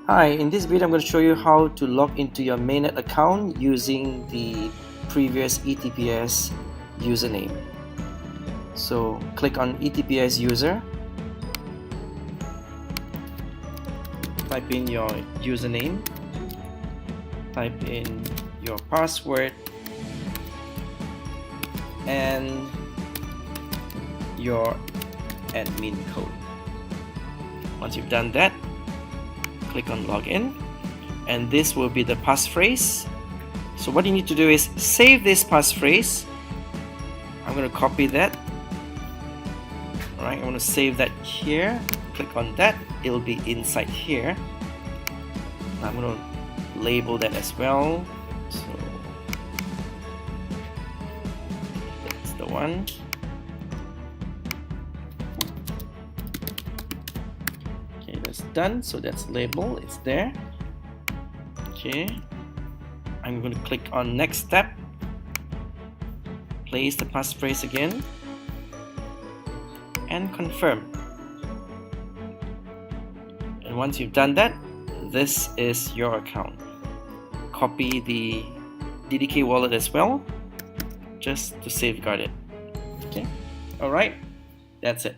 Hi, in this video I'm going to show you how to log into your mainnet account using the previous Etps username. So click on Etps user, type in your username, type in your password and your admin code. Once you've done that, click on login, and this will be the passphrase. So what you need to do is save this passphrase. I'm going to copy that. Alright, I'm going to save that here. Click on that, it'll be inside here. I'm going to label that as well. So that's the one. That's done, so that's label, it's there. Okay, I'm going to click on next step, place the passphrase again and confirm. And once you've done that, this is your account. Copy the DDK wallet as well, just to safeguard it. Okay, alright, that's it.